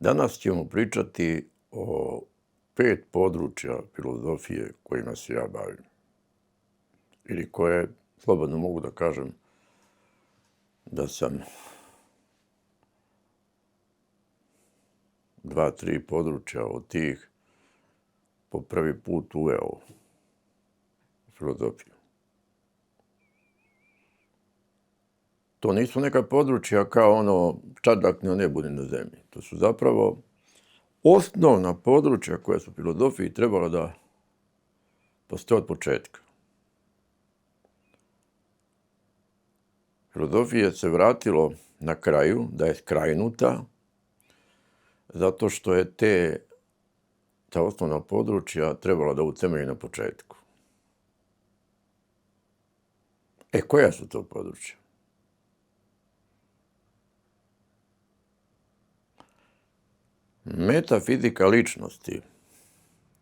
Danas ćemo pričati o 5 područja filozofije kojima se ja bavim. Ili koje, slobodno mogu da kažem, da sam 2-3 područja od tih po prvi put uveo u filozofiju. To nisu neka područja kao ono čardak na nebu ni na zemlji. To su zapravo osnovna područja koja su u filozofiji trebala da postoje od početka. Filozofija se vratilo na kraju, da je skrajnuta, zato što je ta osnovna područja trebala da utemelji na početku. Koja su to područja? Metafizika ličnosti,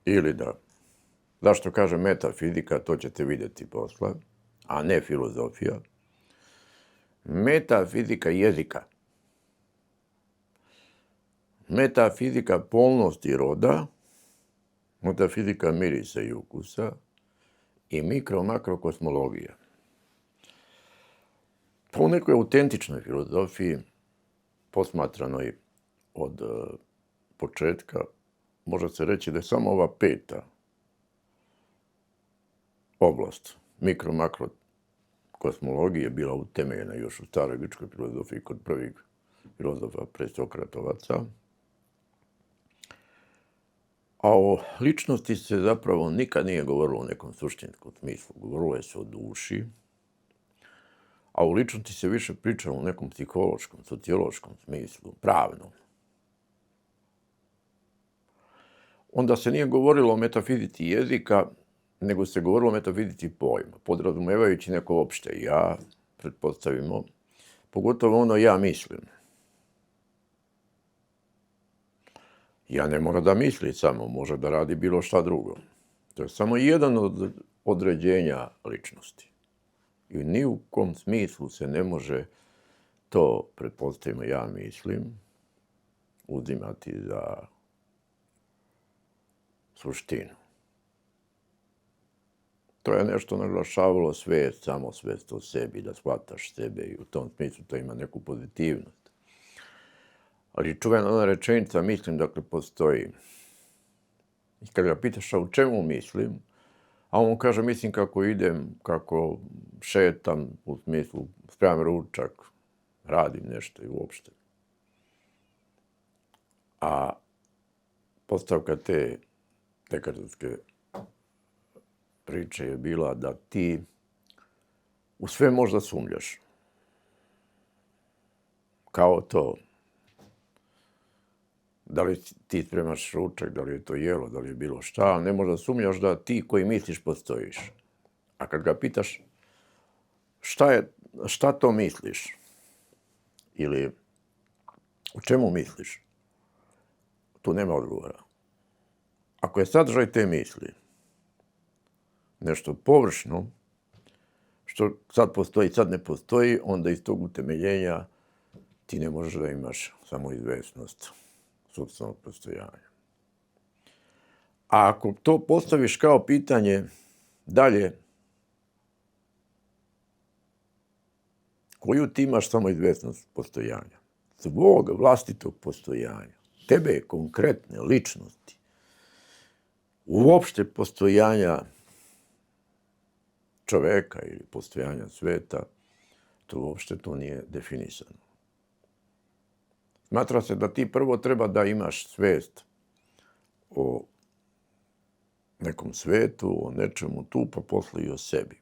ili zašto kažem metafizika, to ćete vidjeti posle, a ne filozofija. Metafizika jezika, metafizika polnosti roda, metafizika mirisa i ukusa i mikro-makrokosmologija. Po nekoj autentičnoj filozofiji, posmatranoj od početka, može se reći da je samo ova 5. oblast mikro-makrokosmologije bila utemeljena još u staroj grčkoj filozofiji kod prvih filozofa presokratovaca. A o ličnosti se zapravo nikad nije govorilo u nekom suštinskom smislu. Govorilo je se o duši, a u ličnosti se više pričalo u nekom psihološkom, sociološkom smislu, pravnom. Onda se nije govorilo o metafizici jezika, nego se govorilo o metafizici pojma, podrazumevajući neko opšte ja, pretpostavimo, pogotovo ono ja mislim. Ja ne mora da misli samo, može da radi bilo šta drugo. To je samo jedan od određenja ličnosti. I ni u kom smislu se ne može to, pretpostavimo ja mislim, uzimati za suštinu. To je nešto naglašavalo svest, samosvest o sebi, da shvataš sebe i u tom smislu to ima neku pozitivnost. Ali čuvena ona rečenica, mislim, dakle, postoji. I kad ga pitaš a u čemu mislim, a on kaže, mislim kako idem, kako šetam, u smislu spremam ručak, radim nešto i uopšte. A postavka te dekartovske priče je bila da ti u sve možda sumnjaš. Kao to, da li ti spremaš ručak, da li je to jelo, da li je bilo šta, ali ne možda sumnjaš da ti koji misliš postojiš. A kad ga pitaš šta to misliš ili u čemu misliš, tu nema odgovora. Ako je sadržaj te misli nešto površno, što sad postoji, sad ne postoji, onda iz tog utemeljenja ti ne možeš da imaš samoizvesnost sopstvenog postojanja. A ako to postaviš kao pitanje dalje, koju ti imaš samoizvesnost postojanja? Svog vlastitog postojanja, tebe konkretne ličnosti, uopšte postojanja čoveka ili postojanja sveta, to uopšte to nije definisano. Smatra se da ti prvo treba da imaš svest o nekom svetu, o nečemu tu, pa posle i o sebi.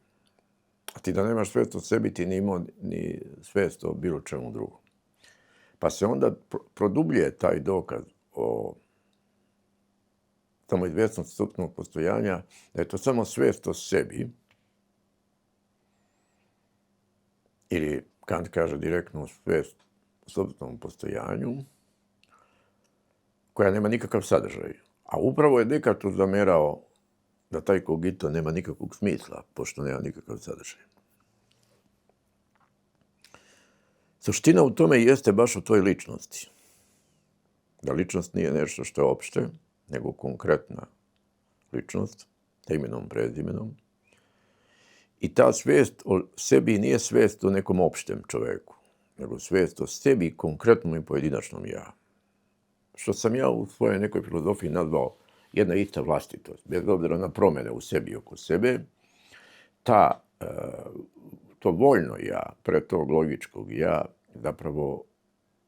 A ti da nemaš svest o sebi, ti ne imao ni svest o bilo čemu drugom. Pa se onda produbljuje taj dokaz o samoizvesnosti sopstvenog postojanja, da je to samo svest o sebi, ili Kant kaže direktno svest o sopstvenom postojanju, koja nema nikakav sadržaj. A upravo je Descartes zamerao da taj kogito nema nikakvog smisla, pošto nema nikakav sadržaj. Suština u tome jeste baš u toj ličnosti. Da ličnost nije nešto što je opšte, nego konkretna ličnost, sa imenom, prezimenom. I ta svijest o sebi nije svijest o nekom opštem čoveku, nego svijest o sebi, konkretnom i pojedinačnom ja. Što sam ja u svojoj nekoj filozofiji nazvao jedna ista vlastitost, bez obzira na promjene u sebi i oko sebe, to voljno ja, pred tog logičkog ja, zapravo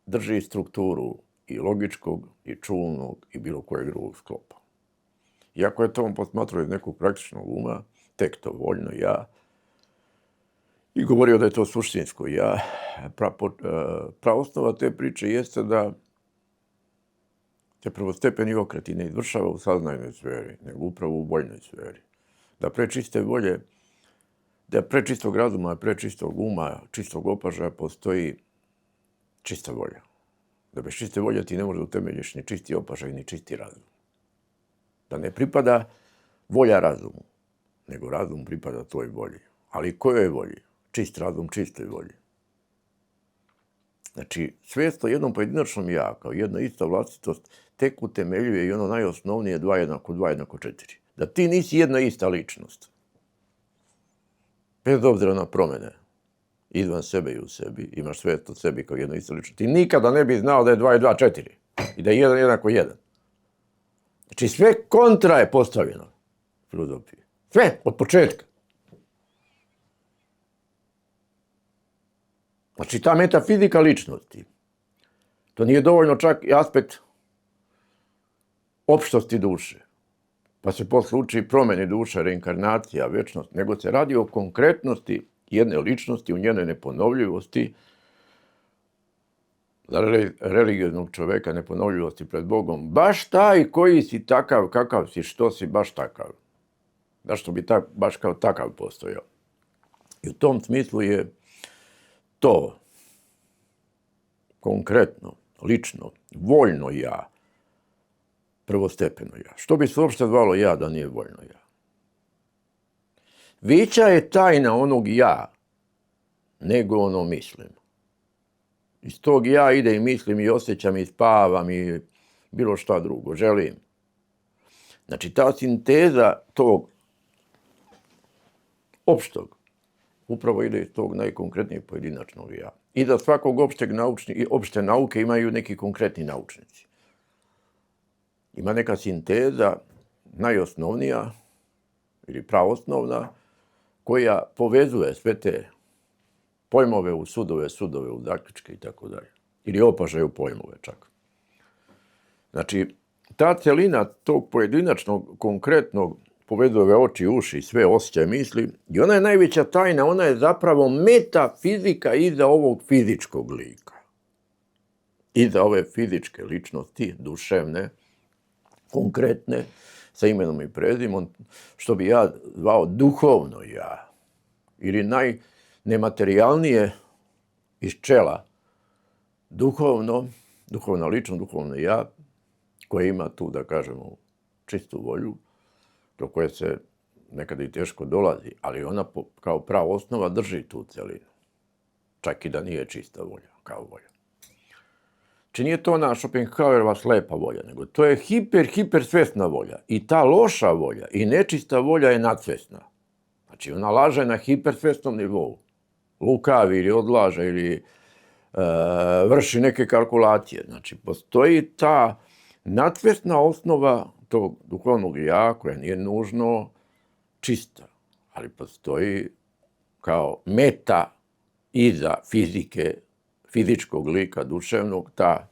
drži strukturu i logičkog, i čulnog, i bilo kojeg drugog sklopa. Iako je to on posmatrao iz nekog praktičnog uma, tek to voljno ja, i govorio da je to suštinsko ja, praosnova te priče jeste da se prvostepeni okreti ne izvršava u saznajnoj sferi, nego upravo u voljnoj sferi. Da pre čiste volje, da pre čistog razuma, pre čistog uma, čistog opažaja postoji čista volja. Da bez čiste volje ti ne možeš utemeljiš ni čisti opažaj, ni čisti razum. Da ne pripada volja razumu, nego razum pripada toj volji. Ali kojoj volji? Čist razum čistoj volji. Znači, svijest o jednom pojedinačnom ja, kao jedna ista vlastitost, tek utemeljuje i ono najosnovnije 2 = 2 = 4. Da ti nisi jedna ista ličnost. Bez obzira na promjene, izvan sebe i u sebi, imaš svijest o sebi kao jedna ista ličnost. Ti nikada ne bi znao da je 2 = 2 = 4 i da je 1 = 1. Znači, sve kontra je postavljeno u filozofiji. Sve, od početka. Znači, ta metafizika ličnosti, to nije dovoljno čak i aspekt opštosti duše, pa se posle uči promjeni duša, reinkarnacija, večnost, nego se radi o konkretnosti jedne ličnosti, u njenoj neponovljivosti, za religioznog čoveka neponovljivosti pred Bogom, baš taj koji si takav, kakav si, što si baš takav. Zašto bi baš kao takav postojao? I u tom smislu je to konkretno, lično, voljno ja, prvostepeno ja. Što bi se uopšte zvalo ja da nije voljno ja? Veća je tajna onog ja, nego ono mislim. Iz tog ja ide i mislim i osjećam i spavam i bilo šta drugo, želim. Znači, ta sinteza tog opštog upravo ide iz tog najkonkretnijeg pojedinačnog ja. I da svakog opšte nauke imaju neki konkretni naučnici. Ima neka sinteza, najosnovnija ili praosnovna, koja povezuje sve te pojmove u sudove, u zaključke i tako dalje. Ili opažaju pojmove čak. Znači, ta celina tog pojedinačnog, konkretnog povezuje oči, uši, sve osjećaje, misli, i ona je najveća tajna, ona je zapravo metafizika iza ovog fizičkog lika. Iza ove fizičke ličnosti, duševne, konkretne, sa imenom i prezimom, što bi ja zvao duhovno ja, ili najnematerijalnije iz čela, duhovna ličnost, duhovno ja, koje ima tu, da kažemo, čistu volju, do koje se nekada i teško dolazi, ali ona kao prava osnova drži tu celinu. Čak i da nije čista volja, kao volja. Znači nije to ona Schopenhauerova slepa volja, nego to je hiper svesna volja. I ta loša volja i nečista volja je nadsvesna. Znači ona laže na hipersvesnom nivou. Lukavi ili odlaže ili vrši neke kalkulacije. Znači postoji ta nadsvesna osnova tog duhovnog ja, koja nije nužno čista, ali postoji kao meta iza fizike, fizičkog lika, duševnog, ta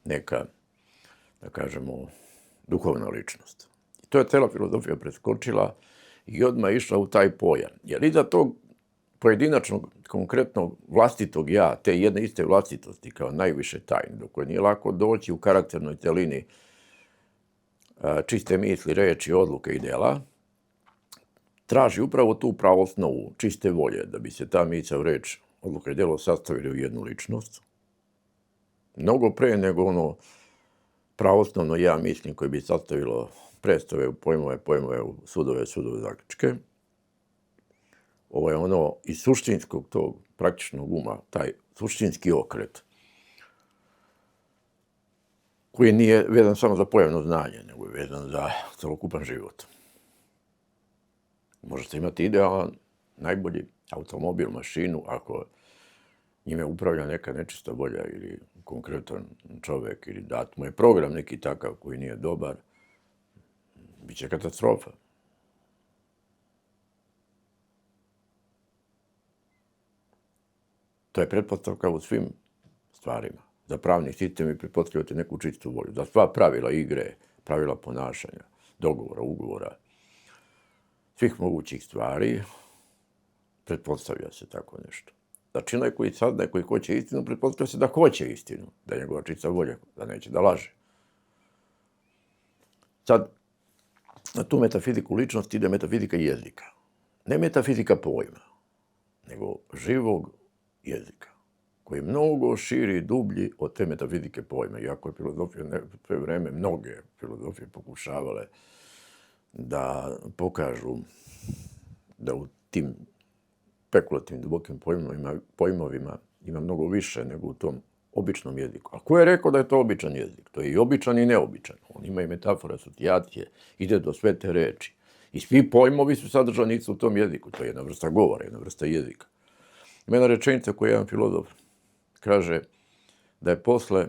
neka, da kažemo, duhovna ličnost. I to je cela filozofija preskočila i odmah išla u taj pojam. Jer iza tog pojedinačnog, konkretnog vlastitog ja, te jedne iste vlastitosti kao najviše tajne, do koje nije lako doći u karakternoj celini čiste misli, reči, odluke i dela, traži upravo tu pravosnovu čiste volje, da bi se ta misao, reč, odluka i delo sastavili u jednu ličnost. Mnogo pre nego ono pravosnovno ja mislim koje bi sastavilo predstave u pojmove u sudove, zaključke. Ovo je ono iz suštinskog tog praktičnog uma, taj suštinski okret, koji nije vezan samo za pojavno znanje, nego je vezan za celokupan život. Možete imati idealan, najbolji automobil, mašinu, ako njime upravlja neka nečista volja ili konkretan čovjek ili dat mu je program neki takav koji nije dobar, bit će katastrofa. To je pretpostavka u svim stvarima. Za pravni sistem vi pretpostavljate neku čistu volju. Za sva pravila igre, pravila ponašanja, dogovora, ugovora, svih mogućih stvari, pretpostavlja se tako nešto. Znači, onaj koji saznaje, koji hoće istinu, pretpostavlja se da hoće istinu, da je njegova čista volja, da neće da laže. Sad, na tu metafiziku ličnosti ide metafizika jezika. Ne metafizika pojma, nego živog jezika, koji je mnogo širi i dublji od te metafizike pojma, iako je filozofija sve vreme, mnoge filozofije pokušavale da pokažu da u tim spekulativnim dubokim pojmovima ima mnogo više nego u tom običnom jeziku. A ko je rekao da je to običan jezik? To je i običan i neobičan. On ima i metafore, asocijacije, ide do sve te reči. I svi pojmovi su sadržani u tom jeziku. To je jedna vrsta govora, jedna vrsta jezika. Ima jedna rečenica koju jedan filozof kaže da je posle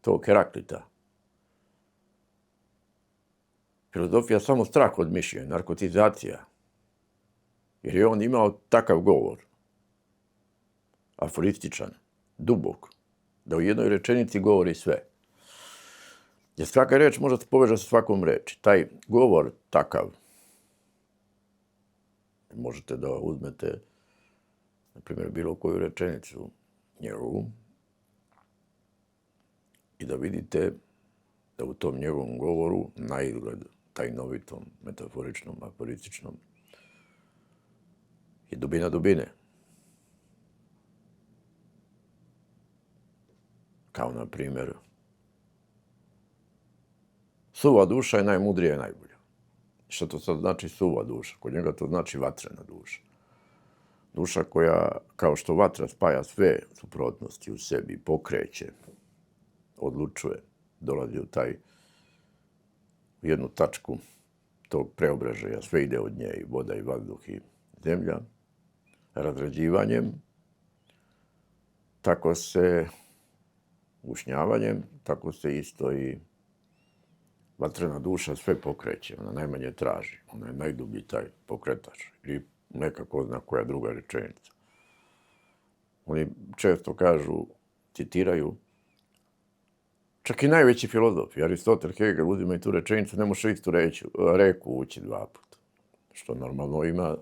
tog Heraklita filozofija samo strah od mišljenja, narkotizacija. Jer je on imao takav govor, aforističan, dubok, da u jednoj rečenici govori sve. Jer svaka reč može se povežati sa svakom reči. Taj govor takav, možete da uzmete, na primjer, bilo koju rečenicu njegovu i da vidite da u tom njegovom govoru, na izgled tajnovitom, metaforičnom, aforističnom, je dubina dubine. Kao, na primjer, suva duša je najmudrija i najbolja. Što to sad znači suva duša? Kod njega to znači vatrena duša. Duša koja, kao što vatra spaja sve suprotnosti u sebi, pokreće, odlučuje, dolazi u u jednu tačku tog preobražaja, sve ide od nje, i voda, i vazduh, i zemlja, razrađivanjem, tako se ušnjavanjem, tako se isto i vatrena duša sve pokreće, ona najmanje traži, ona je najdublji taj pokretač, ili neka ko zna koja druga rečenica. Oni često kažu, citiraju, čak i najveći filozofi, Aristotel, Hegel, uzimaju tu rečenicu, ne može istu reku ući dva puta, što normalno ima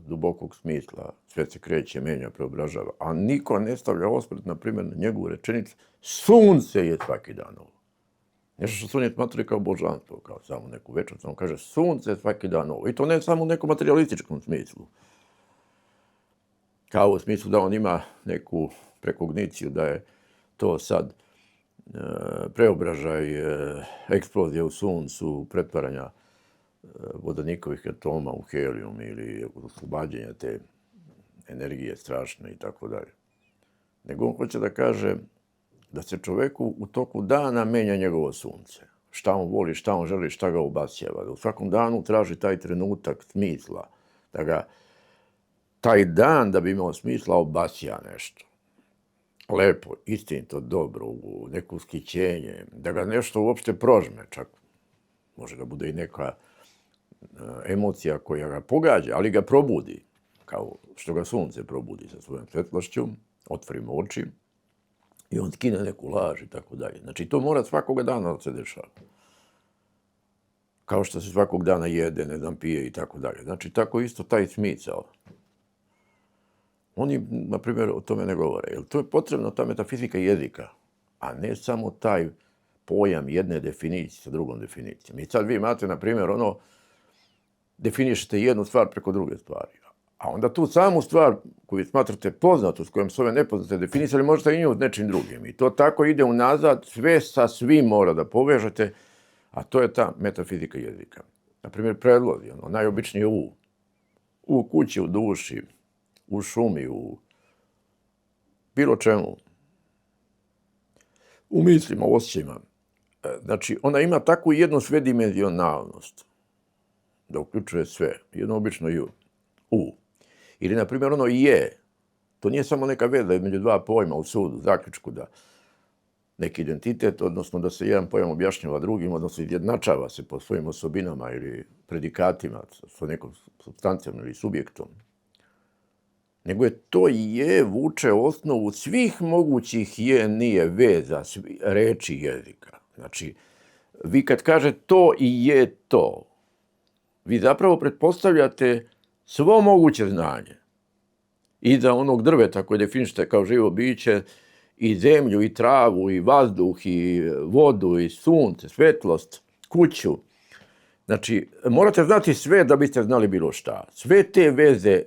dubokog smisla, sve se kreće, menja, preobražava, a niko ne stavlja osvrt, na primjer, na njegovu rečenicu, sunce je svaki dan ovo. Nešto što su oni smatrali kao božanstvo, kao samo neku večnost, on kaže sunce je svaki dan ovo. I to ne samo u nekom materialističkom smislu. Kao u smislu da on ima neku prekogniciju, da je to sad preobražaj, eksplozija u suncu, pretvaranja vodonikovih atoma u helijum ili oslobađanja te energije strašne i tako dalje. Nego on hoće da kaže da se čoveku u toku dana menja njegovo sunce. Šta on voli, šta on želi, šta ga obasjava. Da u svakom danu traži taj trenutak smisla. Da ga taj dan, da bi imao smisla, obasja nešto. Lepo, istinito, dobro, u neko ushićenje. Da ga nešto uopšte prožme, čak može da bude i neka emocija koja ga pogađa, ali ga probudi. Kao što ga sunce probudi sa svojom svetlošću, otvorimo oči, i on skine neku laž i tako dalje. Znači, to mora svakoga dana da se dešava. Kao što se svakog dana jede, ne znam, pije i tako dalje. Znači, tako isto taj smisao. Oni, na primjer, o tome ne govore. Jer to je potrebno, ta metafizika jezika, a ne samo taj pojam jedne definicije sa drugom definicijom. I sad vi imate, na primjer, definišete jednu stvar preko druge stvari. A onda tu samu stvar koju smatrate poznatu, s kojom su ove nepoznate definisali, možete i nju nečim drugim. I to tako ide unazad, sve sa svim mora da povežete, a to je ta metafizika jezika. Na primjer, predlozi, najobičnije u kući, u duši, u šumi, u bilo čemu, u mislima, u osjećajima. Znači, ona ima takvu jednu svedimenzionalnost da uključuje sve, jedno obično u. Ili, na primjer, ono je. To nije samo neka veza između dva pojma u sudu, zaključku da neki identitet, odnosno da se jedan pojam objašnjava drugim, odnosno izjednačava se po svojim osobinama ili predikatima sa nekom supstancijom ili subjektom. Nego je to je vuče osnovu svih mogućih je, nije veza, reči jezika. Znači, vi kad kaže to i je to, vi zapravo pretpostavljate svo moguće znanje. I za onog drveta koje definišete kao živo biće, i zemlju, i travu, i vazduh, i vodu, i sunce, svetlost, kuću. Znači, morate znati sve da biste znali bilo šta. Sve te veze,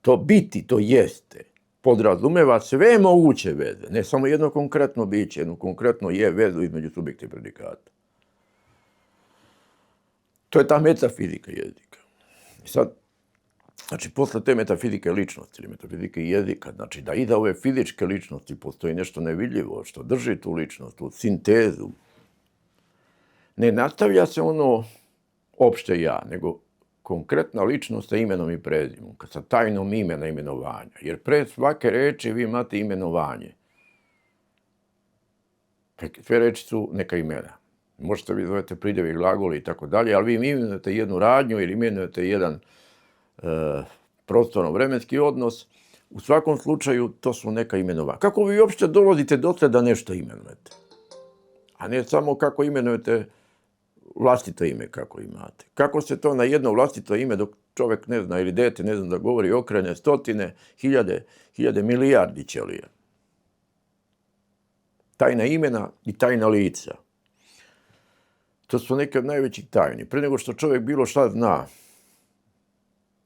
to biti, to jeste, podrazumeva sve moguće veze. Ne samo jedno konkretno biće, jedno konkretno je vezu između subjekta i predikata. To je ta metafizika jezika. I sad, znači, posle te metafizike ličnosti ili metafizike jezika, znači da iza ove fizičke ličnosti postoji nešto nevidljivo što drži tu ličnost, tu sintezu. Ne nastavlja se ono opšte ja, nego konkretna ličnost sa imenom i prezimom, sa tajnom imena imenovanja. Jer pre svake reči vi imate imenovanje. Sve reči su neka imena. Možete vi zovete pridjevi, glagoli i tako dalje, ali vi imenujete jednu radnju ili imenujete jedan prostorno-vremenski odnos. U svakom slučaju to su neka imenovanja. Kako vi uopšte dolazite dotle da nešto imenujete? A ne samo kako imenujete vlastito ime kako imate. Kako se to na jedno vlastito ime dok čovjek ne zna ili dete ne zna da govori okrene stotine, hiljade, milijardi ćelija. Tajna imena i tajna lica. To su neke od najvećih tajni. Pre nego što čovjek bilo šta zna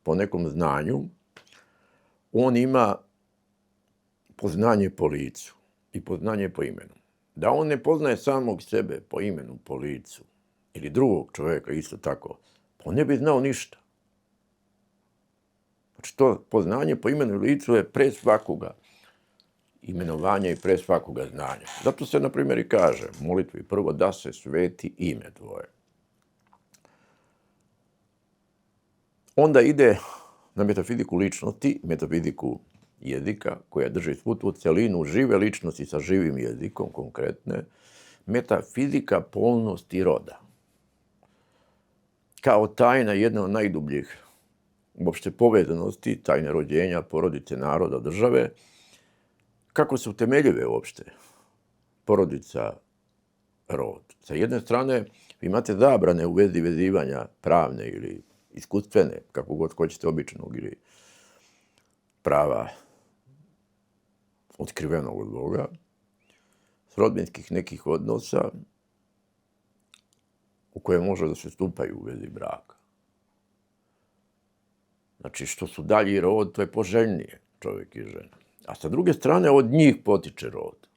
po nekom znanju, on ima poznanje po licu i poznanje po imenu. Da on ne poznaje samog sebe po imenu, po licu, ili drugog čovjeka isto tako, on ne bi znao ništa. Znači, to poznanje po imenu i licu je pre svakoga imenovanja i pre svakoga znanja. Zato se, na primjer, i kaže u molitvi prvo da se sveti ime tvoje. Onda ide na metafiziku ličnosti, metafiziku jezika, koja drži svu tu celinu žive ličnosti sa živim jezikom, konkretne, metafizika polnosti roda. Kao tajna jedna od najdubljih uopšte povezanosti, tajne rođenja, porodice, naroda, države, kako se utemeljive uopšte porodica, rod. Sa jedne strane, vi imate zabrane u vezi vezivanja pravne ili iskustvene, kako god hoćete, običnog ili prava otkrivenog od Boga, srodbinskih nekih odnosa u koje može da se stupaju u vezi braka. Znači, što su dalji rod, to je poželjnije čovjek i žena. A sa druge strane, od njih potiče rod.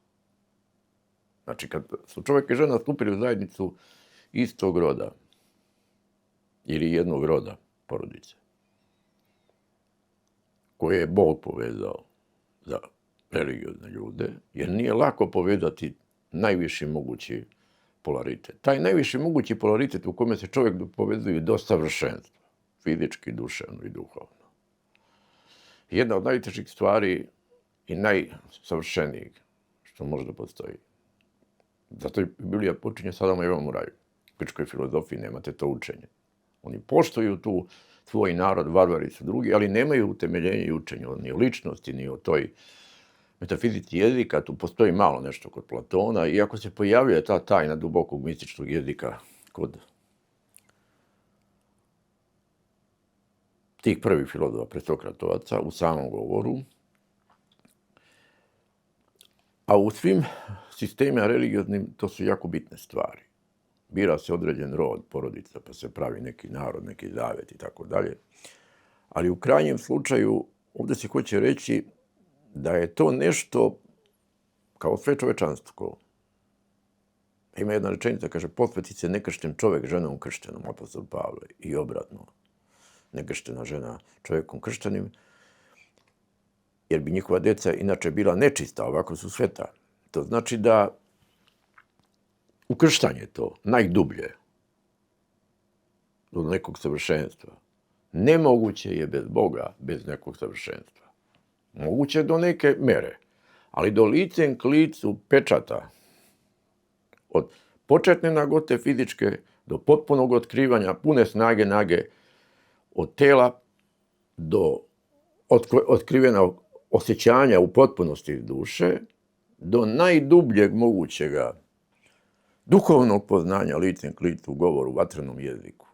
Znači, kad su čovjek i žena stupili u zajednicu istog roda ili jednog roda porodice, koje je Bog povezao za religiozne ljude, jer nije lako povezati najviši mogući polaritet. Taj najviši mogući polaritet u kome se čovjek povezuje do savršenstva, fizički, duševno i duhovno. Jedna od najtežih stvari i najsavršenijih što može da postoji. Zato i Biblija počinje sa Adamom i Evom u raju. U grčkoj filozofiji nemate to učenje. Oni poštuju tu svoj narod, varvari su drugi, ali nemaju utemeljenje i učenje ni o ličnosti, ni o toj metafizici jezika. Tu postoji malo nešto kod Platona, iako se pojavljuje ta tajna dubokog mističnog jezika kod tih prvih filozofa presokratovaca u samom govoru. A u svim sistemima religioznim to su jako bitne stvari. Bira se određen rod, porodica, pa se pravi neki narod, neki zavet i tako dalje. Ali u krajnjem slučaju ovdje se hoće reći da je to nešto kao sve čovečanstvo. Ima jedna rečenica, kaže, posveti se nekršten čovjek ženom krštenom, apostol Pavle, i obratno. Nekrštena žena čovjekom krštenim, jer bi njihova djeca inače bila nečista, ovako su sveta. To znači da ukrštanje to, najdublje, do nekog savršenstva. Nemoguće je bez Boga, bez nekog savršenstva. Moguće je do neke mere, ali do licem k licu pečata, od početne nagote fizičke do potpunog otkrivanja, pune snage nage, od tela do otkrivenog osjećanja u potpunosti duše, do najdubljeg mogućega duhovnog poznanja licem k licu u govoru, vatrenom jeziku.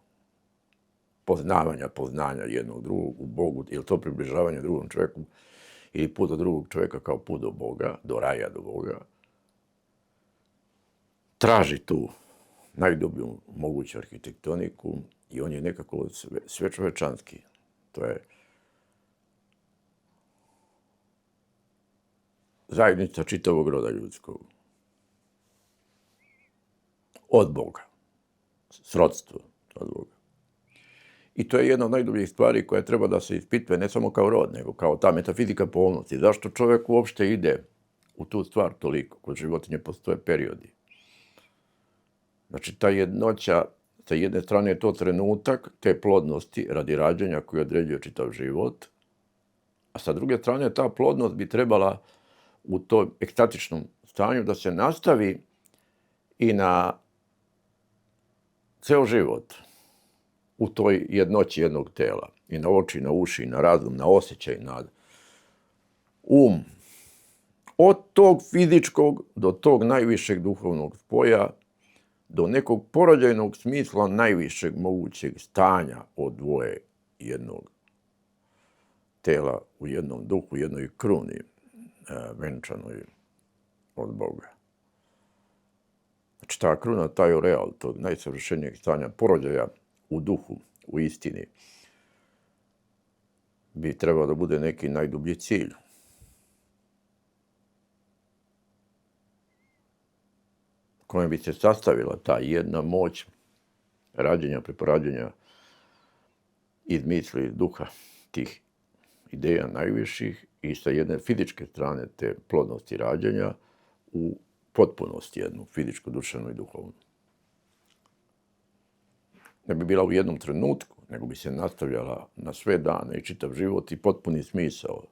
Poznanja jednog drugog u Bogu, ili to približavanje drugom čovjeku, ili put do drugog čovjeka kao put do Boga, do raja do Boga, traži tu najdublju moguću arhitektoniku i on je nekako sve čovečanski. To je zajednica čitavog roda ljudskog. Od Boga. Srodstvo od Boga. I to je jedna od najdubljih stvari koja treba da se ispituje ne samo kao rod, nego kao ta metafizika polnosti. Zašto čovjek uopšte ide u tu stvar toliko? Kod životinje postoje periodi. Znači, ta jednoća, sa jedne strane je to trenutak te plodnosti radi rađanja koji određuje čitav život, a sa druge strane ta plodnost bi trebala u tom ekstatičnom stanju da se nastavi i na ceo život u toj jednoći jednog tela. I na oči, na uši, na razum, na osjećaj, na um. Od tog fizičkog do tog najvišeg duhovnog spoja, do nekog porođajnog smisla najvišeg mogućeg stanja od dvoje jednog tela u jednom duhu, u jednoj kruni venčanoj od Boga. Znači, ta kruna, taj oreal, tog najsavršenijeg stanja porođaja u duhu, u istini, bi trebao da bude neki najdublji cilj. Kojom bi se sastavila ta jedna moć rađenja, preporađenja iz misli, iz duha tih ideja najviših i sa jedne fizičke strane te plodnosti rađenja u potpunosti jednu, fizičku, duševnu i duhovnu. Ne bi bila u jednom trenutku, nego bi se nastavljala na sve dane i čitav život i potpuni smisao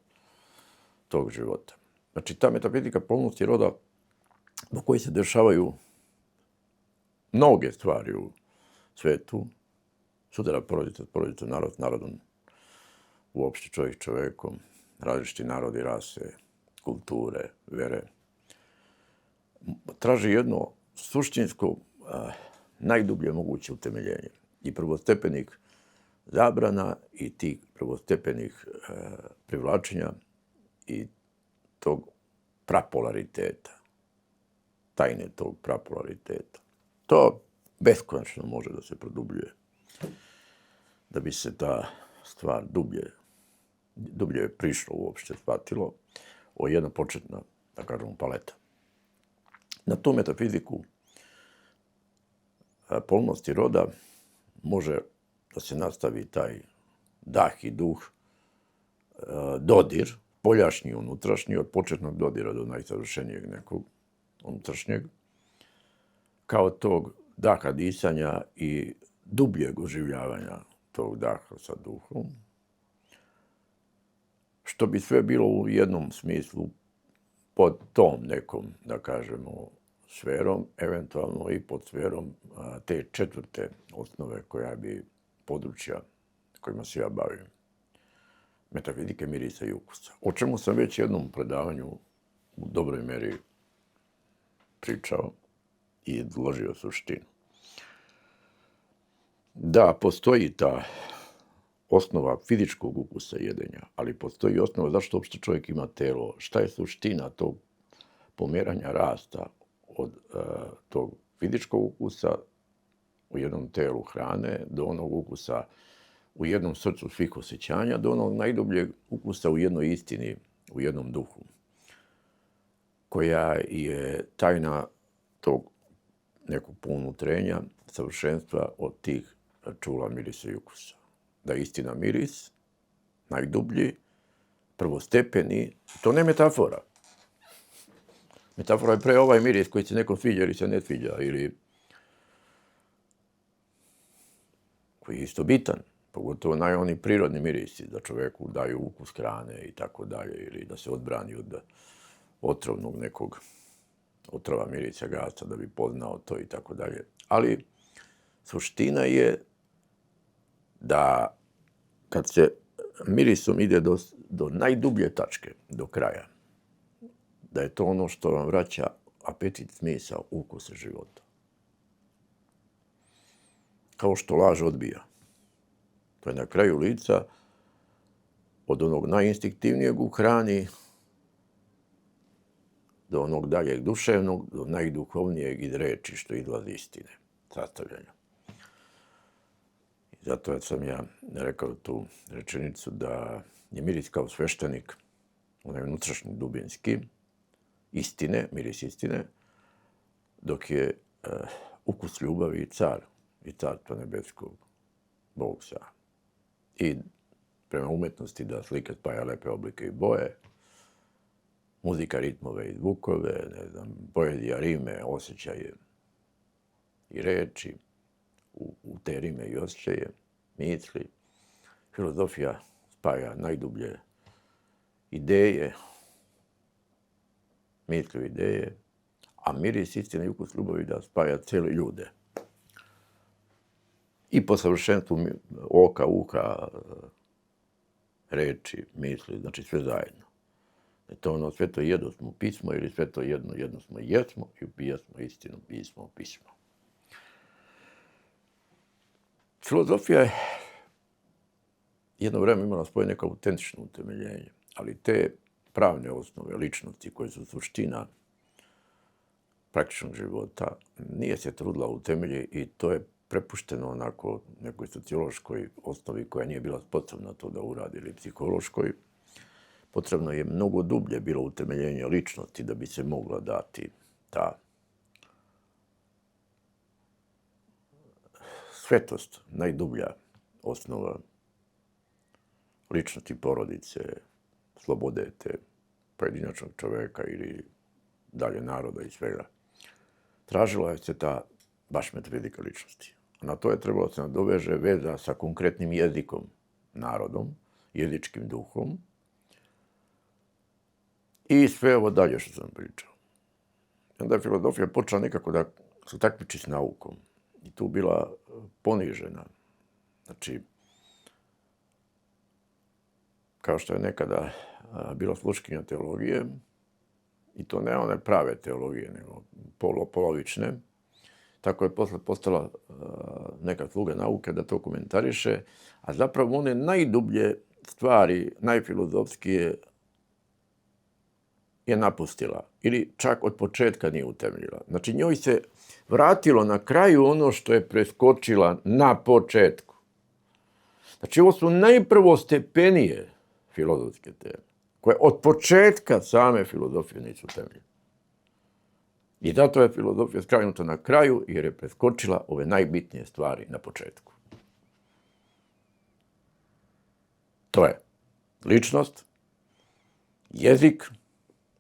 tog života. Znači, ta metafizika polnosti roda u kojoj se dešavaju mnoge stvari u svetu, sudara porodica s porodicom, narod s narodom, uopšte čovjek čovjekom, različiti narodi, rase, kulture, vere, traži jedno suštinsko, najdublje moguće utemeljenje. I prvostepenih zabrana i tih prvostepenih privlačenja i tog prapolariteta, tajne tog prapolariteta. To beskonačno može da se produbljuje, da bi se ta stvar dublje prišlo uopšte shvatilo o jedna početna, da kažemo, paleta. Na tu metafiziku polnosti roda može da se nastavi taj dah i duh, dodir, poljašnji i unutrašnji, od početnog dodira do najsavršenijeg nekog unutrašnjeg, kao tog daha disanja i dubljeg oživljavanja tog daha sa duhom, što bi sve bilo u jednom smislu pod tom nekom, da kažemo, sferom, eventualno i pod sferom te četvrte osnove koja bi područja kojima se ja bavim. Metafizike mirisa i ukusa. O čemu sam već jednom predavanju u dobroj meri pričao i izložio suštinu. Da, postoji ta osnova fizičkog ukusa jedenja, ali postoji osnova zašto uopšte čovjek ima telo. Šta je suština tog pomeranja rasta od tog fizičkog ukusa u jednom telu hrane do onog ukusa u jednom srcu svih osjećanja, do onog najdubljeg ukusa u jednoj istini, u jednom duhu, koja je tajna tog nekog pounutrenja, savršenstva od tih čula, mirisa i ukusa. Da je istina miris, najdublji, prvostepeni, to ne metafora. Metafora je pre ovaj miris koji se nekom sviđa ili se ne sviđa, ili koji je isto bitan, pogotovo oni prirodni mirisi da čoveku daju ukus hrane i tako dalje, ili da se odbrani od otrovnog nekog otrova mirisa gasa da bi poznao to i tako dalje. Ali suština je da kad se mirisom ide do najdublje tačke, do kraja, da je to ono što vam vraća apetit, smisao, ukus života. Kao što laž odbija. To je na kraju lica od onog najinstinktivnijeg u hrani do onog daljeg duševnog, do najduhovnijeg iz reči što izlazi istine, sastavljanja. I zato sam ja rekao tu rečenicu da je miris kao sveštenik, onaj unutrašnji dubinski, istine, miris istine, dok je ukus ljubavi i carstva nebeskog, Bog sam. I prema umetnosti da slika spaja lepe oblike i boje, muzika, ritmove i zvukove, poezija, rime, osjećaje i reči, u te rime i osjećaje, misli. Filozofija spaja najdublje ideje, misli ideje, a miris istine i ukus ljubavi da spaja cijele ljude. I po savršenstvu oka, uha, reči, misli, znači sve zajedno. To ono sve to jedno smo pismo ili sve to jedno smo jesmo i upijesmo istinu pismo. Filozofija je jedno vreme imala svoje neko autentično utemeljenje, ali te pravne osnove, ličnosti koje su suština praktičnog života, nije se trudila utemelji i to je prepušteno onako nekoj sociološkoj osnovi koja nije bila sposobna to da uradi, ili psihološkoj. Potrebno je mnogo dublje bilo utemeljenje ličnosti da bi se mogla dati ta svetost, najdublja osnova ličnosti porodice, slobode te pojedinačnog čoveka ili dalje naroda i svega. Tražila je se ta baš metafizika ličnosti. Na to je trebalo se nadoveže veza sa konkretnim jezikom, narodom, jezičkim duhom i sve ovo dalje što sam pričao. Onda je filozofija počela nekako da se takmiči s naukom i tu bila ponižena. Znači, kao što je nekada bila sluškinja teologije, i to ne one prave teologije, nego polovične, tako je posle postala neka sluga nauke da to komentariše, a zapravo one najdublje stvari, najfilozofskije je napustila ili čak od početka nije utemeljila. Znači njoj se vratilo na kraju ono što je preskočila na početku. Znači ovo su najprvostepenije filozofske teme, koje od početka same filozofije nisu utemeljene. I zato je filozofija skrajnuta na kraju jer je preskočila ove najbitnije stvari na početku. To je ličnost, jezik,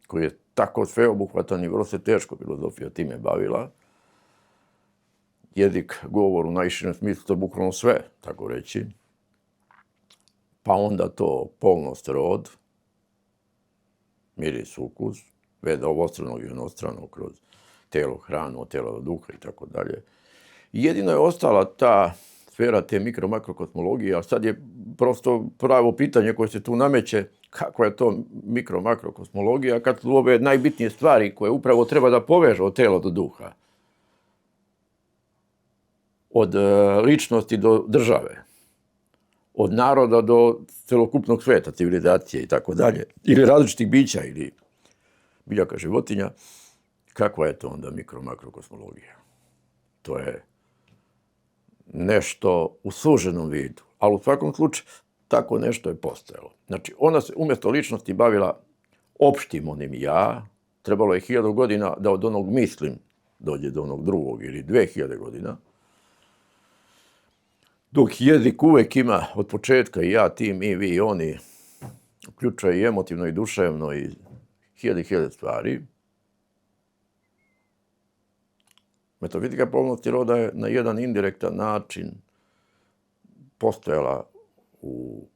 koji je tako sveobuhvatan i vrlo se teško filozofija time bavila. Jezik, govor u najširem smislu, to je bukvalno sve, tako reći. Pa onda to polnost, rod, miris, ukus, veza ovostranog i jednostranog kroz telo, hranu, od tela do duha i tako dalje. Jedino je ostala ta sfera te mikro-makrokosmologije, a sad je prosto pravo pitanje koje se tu nameće, kako je to mikro-makrokosmologija, kad su ove najbitnije stvari koje upravo treba da povežu od tela do duha. Od ličnosti do države, od naroda do celokupnog sveta, civilizacije i tako dalje, ili različitih bića ili biljaka životinja, kakva je to onda mikro-makrokosmologija? To je nešto u suženom vidu, ali u svakom slučaju tako nešto je postojalo. Znači, ona se umjesto ličnosti bavila opštim onim ja, trebalo je 1000 godina da od onog mislim dođe do onog drugog ili 2000 godina, dok jezik uvek ima od početka i ja, ti, mi, vi, oni, uključuje i emotivno i duševno i hiljade stvari. Metafizika polnosti roda je na jedan indirektan način postojala u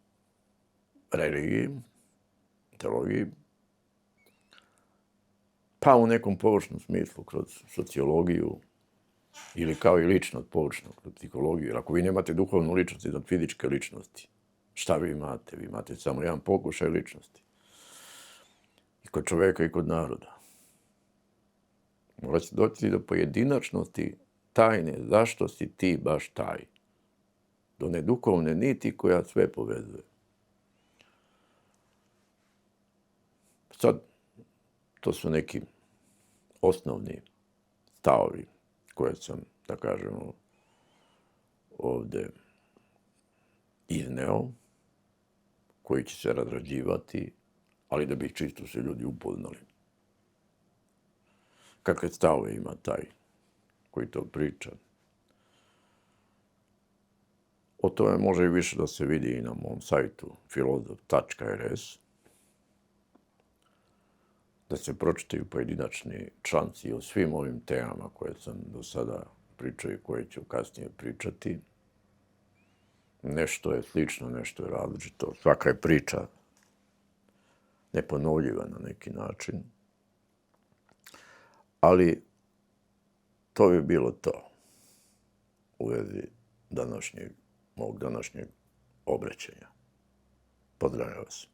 religiji, teologiji, pa u nekom površnom smislu kroz sociologiju ili kao i ličnost površno kroz psihologiju. Jer ako vi nemate duhovnu ličnost iznad fizičke ličnosti, šta vi imate? Vi imate samo jedan pokušaj ličnosti. I kod čoveka i kod naroda. Mora se doći do pojedinačnosti tajne, zašto si ti baš taj. Do neduhovne niti koja sve povezuje. Sad, to su neki osnovni stavovi koje sam, da kažemo, ovde izneo, koji će se razrađivati, ali da bi čisto se ljudi upoznali. Kakve stavove ima taj koji to priča. O tome može i više da se vidi i na mom sajtu filozof.rs, da se pročitaju pojedinačni članci o svim ovim temama koje sam do sada pričao i koje ću kasnije pričati. Nešto je slično, nešto je različito. Svaka je priča neponovljiva na neki način. Ali to bi bilo to u vezi mog današnjeg obraćanja. Pozdravljam vas.